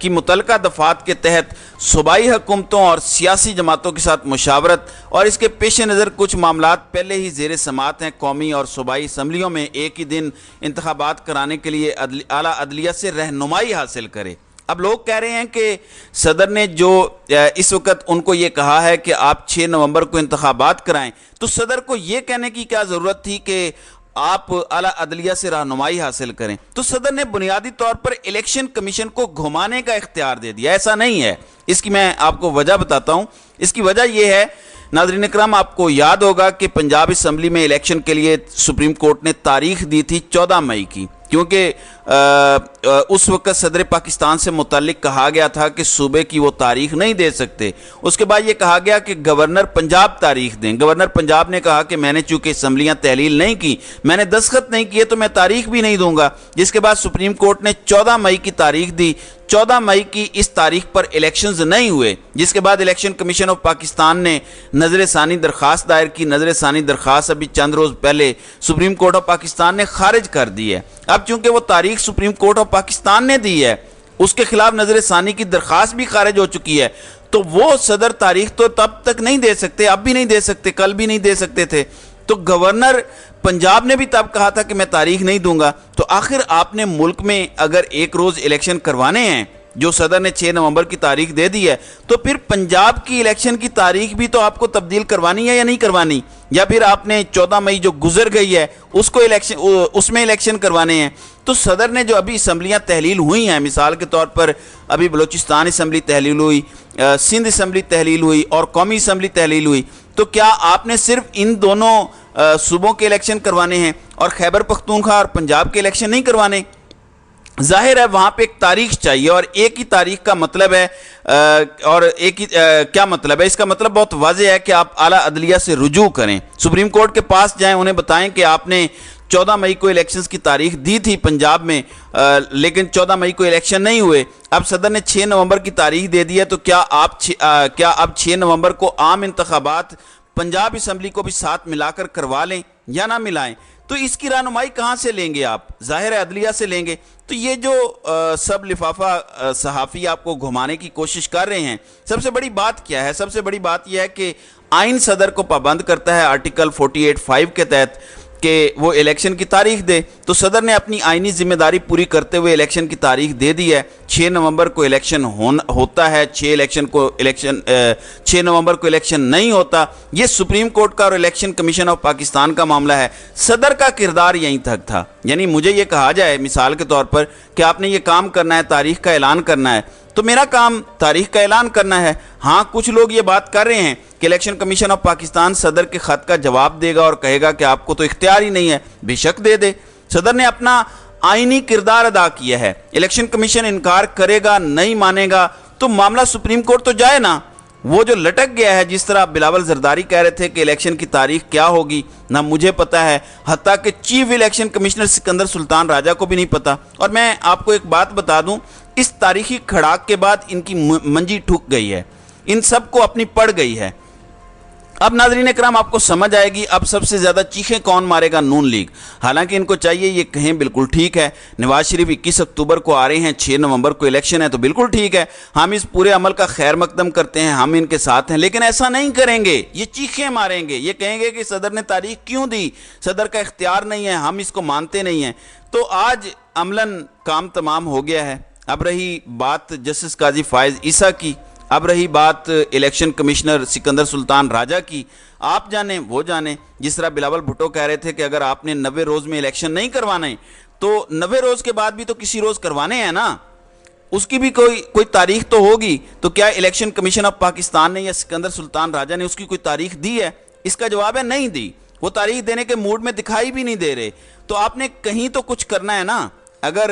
کی متعلقہ دفعات کے تحت صوبائی حکومتوں اور سیاسی جماعتوں کے ساتھ مشاورت اور اس کے پیش نظر کچھ معاملات پہلے ہی زیر سماعت ہیں۔ قومی اور صوبائی اسمبلیوں میں ایک ہی دن انتخابات کرانے کے لیے اعلیٰ عدلیہ سے رہنمائی حاصل کرے۔ اب لوگ کہہ رہے ہیں کہ صدر نے جو اس وقت ان کو یہ کہا ہے کہ آپ 6 نومبر کو انتخابات کرائیں، تو صدر کو یہ کہنے کی کیا ضرورت تھی کہ آپ اعلیٰ عدلیہ سے رہنمائی حاصل کریں؟ تو صدر نے بنیادی طور پر الیکشن کمیشن کو گھمانے کا اختیار دے دیا۔ ایسا نہیں ہے، اس کی میں آپ کو وجہ بتاتا ہوں۔ اس کی وجہ یہ ہے، ناظرین اکرام، آپ کو یاد ہوگا کہ پنجاب اسمبلی میں الیکشن کے لیے سپریم کورٹ نے تاریخ دی تھی 14 مئی کی، کیونکہ اس وقت صدر پاکستان سے متعلق کہا گیا تھا کہ صوبے کی وہ تاریخ نہیں دے سکتے۔ اس کے بعد یہ کہا گیا کہ گورنر پنجاب تاریخ دیں۔ گورنر پنجاب نے کہا کہ میں نے چونکہ اسمبلیاں تحلیل نہیں کی، میں نے دستخط نہیں کیے، تو میں تاریخ بھی نہیں دوں گا۔ جس کے بعد سپریم کورٹ نے 14 مئی کی تاریخ دی۔ 14 مئی کی اس تاریخ پر الیکشنز نہیں ہوئے، جس کے بعد الیکشن کمیشن آف پاکستان نے نظر ثانی درخواست دائر کی۔ نظر ثانی درخواست ابھی چند روز پہلے سپریم کورٹ آف پاکستان نے خارج کر دی ہے۔ اب چونکہ وہ تاریخ سپریم کورٹ آف پاکستان نے دی ہے، اس کے خلاف نظر ثانی کی درخواست بھی خارج ہو چکی ہے، تو وہ صدر تاریخ تو تب تک نہیں دے سکتے، اب بھی نہیں دے سکتے، کل بھی نہیں دے سکتے تھے۔ تو گورنر پنجاب نے بھی تب کہا تھا کہ میں تاریخ نہیں دوں گا۔ تو آخر آپ نے ملک میں اگر ایک روز الیکشن کروانے ہیں، جو صدر نے 6 نومبر کی تاریخ دے دی ہے، تو پھر پنجاب کی الیکشن کی تاریخ بھی تو آپ کو تبدیل کروانی ہے یا نہیں کروانی؟ یا پھر آپ نے 14 مئی جو گزر گئی ہے اس میں الیکشن کروانے ہیں؟ تو صدر نے جو ابھی اسمبلیاں تحلیل ہوئی ہیں، مثال کے طور پر ابھی بلوچستان اسمبلی تحلیل ہوئی، سندھ اسمبلی تحلیل ہوئی اور قومی اسمبلی تحلیل ہوئی، تو کیا آپ نے صرف ان دونوں صوبوں کے الیکشن کروانے ہیں اور خیبر پختونخوا اور پنجاب کے الیکشن نہیں کروانے؟ ظاہر ہے وہاں پہ ایک تاریخ چاہیے، اور ایک ہی تاریخ کا مطلب ہے، اور ایک ہی کیا مطلب ہے؟ اس کا مطلب بہت واضح ہے کہ آپ اعلیٰ عدلیہ سے رجوع کریں، سپریم کورٹ کے پاس جائیں، انہیں بتائیں کہ آپ نے 14 مئی کو الیکشنز کی تاریخ دی تھی پنجاب میں، لیکن 14 مئی کو الیکشن نہیں ہوئے۔ اب صدر نے 6 نومبر کی تاریخ دے دی ہے، تو کیا اب 6 نومبر کو عام انتخابات پنجاب اسمبلی کو بھی ساتھ ملا کر کروا لیں یا نہ ملائیں؟ تو اس کی رہنمائی کہاں سے لیں گے آپ؟ ظاہر ہے عدلیہ سے لیں گے۔ تو یہ جو سب لفافہ صحافی آپ کو گھمانے کی کوشش کر رہے ہیں، سب سے بڑی بات کیا ہے؟ سب سے بڑی بات یہ ہے کہ آئین صدر کو پابند کرتا ہے آرٹیکل 48(5) کے تحت کہ وہ الیکشن کی تاریخ دے۔ تو صدر نے اپنی آئینی ذمہ داری پوری کرتے ہوئے الیکشن کی تاریخ دے دی ہے۔ 6 نومبر کو الیکشن ہوتا ہے، 6 نومبر کو الیکشن نہیں ہوتا۔ یہ سپریم کورٹ کا اور الیکشن کمیشن آف پاکستان کا معاملہ ہے۔ صدر کا کردار یہیں تک تھا، یعنی مجھے یہ کہا جائے مثال کے طور پر کہ آپ نے یہ کام کرنا ہے، تاریخ کا اعلان کرنا ہے، تو میرا کام تاریخ کا اعلان کرنا ہے۔ ہاں، کچھ لوگ یہ بات کر رہے ہیں کہ الیکشن کمیشن آف پاکستان صدر کے خط کا جواب دے گا اور کہے گا کہ آپ کو تو اختیار ہی نہیں ہے۔ بے شک دے دے، صدر نے اپنا آئینی کردار ادا کیا ہے۔ الیکشن کمیشن انکار کرے گا، نہیں مانے گا، تو معاملہ سپریم کورٹ تو جائے نا۔ وہ جو لٹک گیا ہے، جس طرح بلاول زرداری کہہ رہے تھے کہ الیکشن کی تاریخ کیا ہوگی، نہ مجھے پتا ہے، حتیٰ کہ چیف الیکشن کمشنر سکندر سلطان راجہ کو بھی نہیں پتا۔ اور میں آپ کو ایک بات بتا دوں، اس تاریخی کھڑاک کے بعد ان کی منجی ٹھک گئی ہے، ان سب کو اپنی پڑ گئی ہے۔ اب ناظرین اکرام، آپ کو سمجھ آئے گی اب سب سے زیادہ چیخیں کون مارے گا؟ نون لیگ۔ حالانکہ ان کو چاہیے یہ کہیں بالکل ٹھیک ہے، نواز شریف 21 اکتوبر کو آ رہے ہیں، 6 نومبر کو الیکشن ہے، تو بالکل ٹھیک ہے، ہم اس پورے عمل کا خیر مقدم کرتے ہیں، ہم ان کے ساتھ ہیں۔ لیکن ایسا نہیں کریں گے، یہ چیخیں ماریں گے، یہ کہیں گے کہ صدر نے تاریخ کیوں دی، صدر کا اختیار نہیں ہے، ہم اس کو مانتے نہیں ہیں۔ تو آج عملاً کام تمام ہو گیا ہے۔ اب رہی بات جسٹس قاضی فائز عیسیٰ کی، اب رہی بات الیکشن کمشنر سکندر سلطان راجہ کی، آپ جانیں وہ جانیں۔ جس طرح بلاول بھٹو کہہ رہے تھے کہ اگر آپ نے 90 روز میں الیکشن نہیں کروانے، تو 90 روز کے بعد بھی تو کسی روز کروانے ہیں نا، اس کی بھی کوئی تاریخ تو ہوگی۔ تو کیا الیکشن کمیشن آف پاکستان نے یا سکندر سلطان راجہ نے اس کی کوئی تاریخ دی ہے؟ اس کا جواب ہے نہیں دی، وہ تاریخ دینے کے موڈ میں دکھائی بھی نہیں دے رہے۔ تو آپ نے کہیں تو کچھ کرنا ہے نا۔ اگر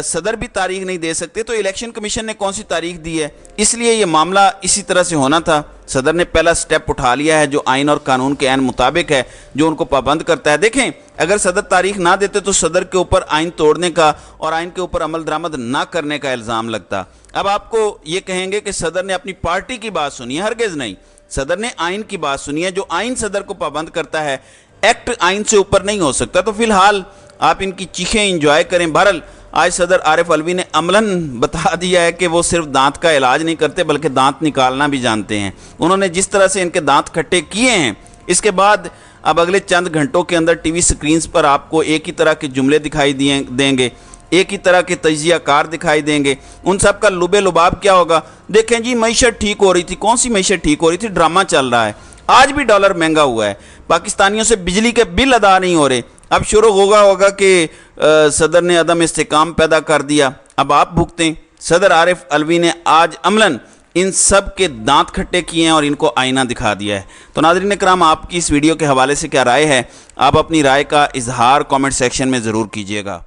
صدر بھی تاریخ نہیں دے سکتے تو الیکشن کمیشن نے کون سی تاریخ دی ہے؟ اس لیے یہ معاملہ اسی طرح سے ہونا تھا۔ صدر نے پہلا سٹیپ اٹھا لیا ہے جو آئین اور قانون کے عین مطابق ہے، جو ان کو پابند کرتا ہے۔ دیکھیں، اگر صدر تاریخ نہ دیتے تو صدر کے اوپر آئین توڑنے کا اور آئین کے اوپر عمل درآمد نہ کرنے کا الزام لگتا۔ اب آپ کو یہ کہیں گے کہ صدر نے اپنی پارٹی کی بات سنی ہے، ہرگز نہیں۔ صدر نے آئین کی بات سنی ہے، جو آئین صدر کو پابند کرتا ہے، ایکٹ آئین سے اوپر نہیں ہو سکتا۔ تو فی الحال آپ ان کی چیخیں انجوائے کریں۔ بہرحال آج صدر عارف الوی نے عملاً بتا دیا ہے کہ وہ صرف دانت کا علاج نہیں کرتے بلکہ دانت نکالنا بھی جانتے ہیں۔ انہوں نے جس طرح سے ان کے دانت کھٹے کیے ہیں، اس کے بعد اب اگلے چند گھنٹوں کے اندر ٹی وی سکرینز پر آپ کو ایک ہی طرح کے جملے دکھائی دیں گے، ایک ہی طرح کے تجزیہ کار دکھائی دیں گے۔ ان سب کا لب لباب کیا ہوگا؟ دیکھیں جی معیشت ٹھیک ہو رہی تھی۔ کون سی معیشت ٹھیک ہو رہی تھی؟ ڈرامہ چل رہا ہے۔ آج بھی ڈالر مہنگا ہوا ہے، پاکستانیوں سے بجلی کے بل ادا نہیں ہو رہے۔ اب شروع ہوگا کہ صدر نے عدم استحکام پیدا کر دیا، اب آپ بھگتیں۔ صدر عارف الوی نے آج عملاً ان سب کے دانت کھٹے کیے ہیں اور ان کو آئینہ دکھا دیا ہے۔ تو ناظرین اکرام، آپ کی اس ویڈیو کے حوالے سے کیا رائے ہے؟ آپ اپنی رائے کا اظہار کامنٹ سیکشن میں ضرور کیجیے گا۔